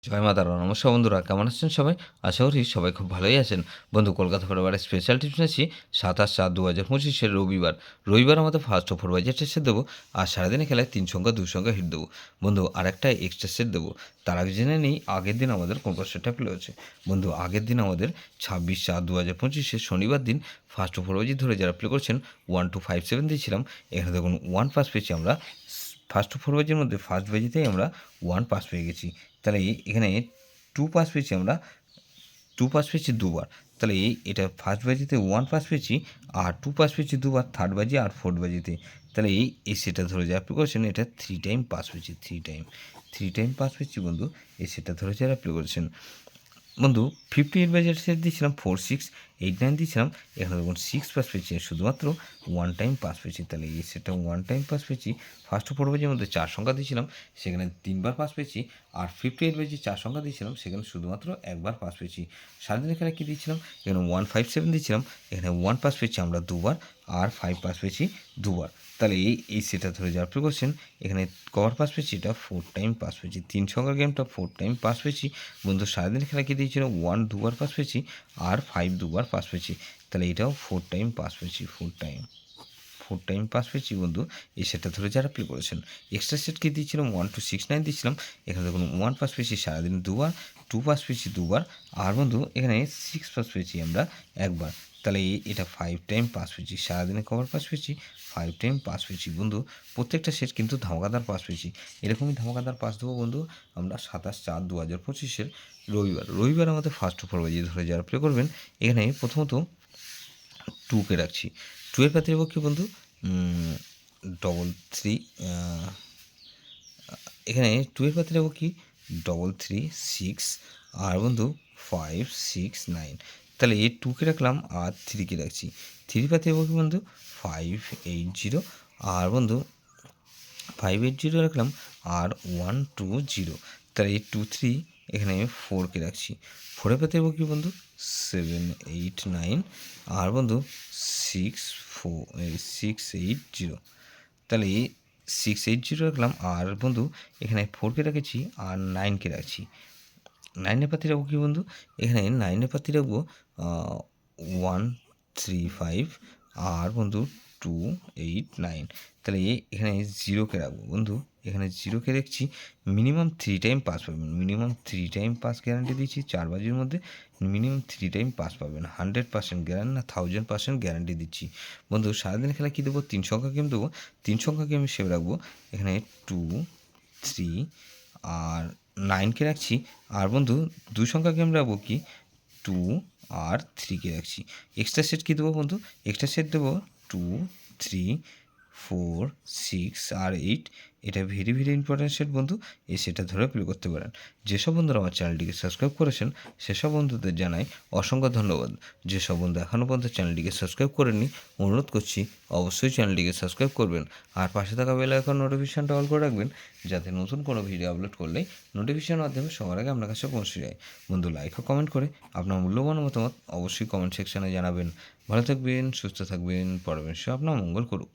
জয় মা তারা। নমস্কার বন্ধুরা, কেমন আছেন সবাই? আশা করি সবাই খুব ভালোই আছেন। বন্ধু, কলকাতা ফরওয়ার্ডের স্পেশাল টিপস আছি 27/4/2025 রবিবার আমাদের ফার্স্ট ওভার বাজেট সেট দেবো। আর সারাদিনে খেলায় 3 সংখ্যা 2 সংখ্যা হিট দেবো। বন্ধু, আরেকটা এক্সট্রা সেট দেবো। তার আগে জেনে নিই আগের দিন আমাদের কোন কোন সেটটা প্লে হচ্ছে। বন্ধু, আগের দিন আমাদের 26/4/2025 শনিবার দিন ফার্স্ট ওভার বাজি ধরে যারা প্লে করছেন 1257 দিয়েছিলাম। এখানে দেখুন 1 পাস পেয়েছি আমরা। ফার্স্ট ওভার বাজির মধ্যে ফার্স্ট বাজিতেই আমরা 1 পাস পেয়ে গেছি। তাহলে এখানে 2 পাস পেয়েছি আমরা, 2 পাস পেয়েছি দুবার। তাহলে এটা ফার্স্ট বাজিতে 1 পাস পেয়েছি, আর 2 পাস পেয়েছি দুবার থার্ড বাজি আর ফোর্থ বাজিতে। তাহলে এই সেটটা ধরে যে অ্যাপ্লাই করেছেন এটা 3 টাইম পাস পেয়েছি, 3 টাইম পাস পেয়েছি বন্ধু। এই সেটটা ধরে যে অ্যাপ্লাই করেছেন বন্ধু। 58 বাজেট সেট দিয়েছিলাম 4689 দিয়েছিলাম। এখানে দেখুন 6 পাস পেয়েছি, শুধুমাত্র 1 টাইম পাস পেয়েছি। তাহলে এই সেটটা 1 টাইম পাস পেয়েছি। ফার্স্ট ওভার বাজির মধ্যে 4 সংখ্যা দিয়েছিলাম, সেখানে 3 বার পাস পেয়েছি। আর 58 বাজি 4 সংখ্যা দিয়েছিলাম, সেখানে শুধুমাত্র একবার পাস পেয়েছি। সারাদিন এখানে কী দিয়েছিলাম, এখানে 157 দিয়েছিলাম, এখানে 1 পাস পেয়েছি আমরা দুবার, আর 5 পাস পেয়েছি দুবার। তাহলে এই সেটটা ধরে যাওয়ার প্রিকশন এখানে কভার পাস পেয়েছি, এটা 4 টাইম পাস পেয়েছি। 3 সংখ্যার গেমটা 4 টাইম পাস পেয়েছি। বন্ধু, সারাদিন খেলা কি দিয়েছিল 1 দুবার পাস পেয়েছি, আর 5 দুবার পাস পেয়েছি। তাহলে এটাও 4 টাইম পাস পেয়েছি, 4 টাইম পাস পেয়েছি বন্ধু। এই সেটটা ধরে যারা প্লে করেছেন। এক্সট্রা সেট কি দিয়েছিলাম 1269 দিয়েছিলাম। এখানে দেখুন 1 পাস পেয়েছি সারাদিন দুবার, 2 পাস পেয়েছি দুবার, আর বন্ধু এখানে 6 পাস পেয়েছি আমরা একবার। তাহলে এটা 5 টাইম পাস পেয়েছি। সারাদিনে কভার পাস পেয়েছি, 5 টাইম পাস পেয়েছি বন্ধু। প্রত্যেকটা সেট কিন্তু ধামাকাদার পাস পেয়েছি। এরকমই ধামাকাদার পাস দেবো বন্ধু আমরা 27/4/2025 রবিবার আমাদের ফার্স্ট ওভার বাজিয়ে ধরে যারা প্লে করবেন। এখানে প্রথমত 2কে রাখছি। 2 এর পাতে কি বন্ধু, 3 এখানে 2 এর পাতে রাখবো কি 3 6, আর বন্ধু 5 6 9। তাহলে 2কে রাখলাম আর 3কে রাখছি। 3 পাতে রাখবো কি বন্ধু 580, আর বন্ধু 580 রাখলাম, আর 120। তাহলে 2 3 এখানে 4কে রাখছি। 4এর পাতে রাখবো কি বন্ধু 7 8 9, আর বন্ধু 680। তাহলে 680 রাখলাম, আর বন্ধু এখানে 4কে রেখেছি আর 9কে রাখছি। 9এর পাতি রাখবো কি বন্ধু, এখানে 9এর পাতি রাখবো 135, আর বন্ধু 289। তাহলে এখানে 0কে রাখবো বন্ধু, এখানে 0কে রাখছি। মিনিমাম 3 টাইম পাস পাবেন, মিনিমাম 3 টাইম পাস গ্যারান্টি দিচ্ছি। 4 বাজির মধ্যে মিনিমাম 3 টাইম পাস পাবেন। 100% গ্যারান্টি না, 1000% গ্যারান্টি দিচ্ছি বন্ধু। সারাদিন খেলা কী দেবো, 3 সংখ্যা গেম দেবো। 3 সংখ্যা গেম হিসেবে রাখবো এখানে 2 3 আর 9কে রাখছি। আর বন্ধু 2 সংখ্যা গেম রাখবো কি 2 আর 3কে রাখছি। এক্সট্রা সেট কী দেবো বন্ধু, এক্সট্রা সেট দেবো 2 3 4 6 আর 8। এটা ভেরি ভেরি ইম্পর্ট্যান্ট সেট বন্ধু। এই সেটটা ধরে প্লে করতে পারেন। যেসব বন্ধুরা আমার চ্যানেলটিকে সাবস্ক্রাইব করেছেন সেসব বন্ধুদের জানাই অসংখ্য ধন্যবাদ। যেসব বন্ধু এখনও পর্যন্ত চ্যানেলটিকে সাবস্ক্রাইব করেননি, অনুরোধ করছি অবশ্যই চ্যানেলটিকে সাবস্ক্রাইব করবেন, আর পাশে থাকা বেল আইকন নোটিফিকেশনটা অল করে রাখবেন, যাতে নতুন কোনো ভিডিও আপলোড করলেই নোটিফিকেশনের মাধ্যমে সবার আগে আপনার কাছে পৌঁছে যায়। বন্ধু, লাইক ও কমেন্ট করে আপনার মূল্যবান মতামত অবশ্যই কমেন্ট সেকশনে জানাবেন। ভালো থাকবেন, সুস্থ থাকবেন, পরমেশ্বর আপনার মঙ্গল করুক।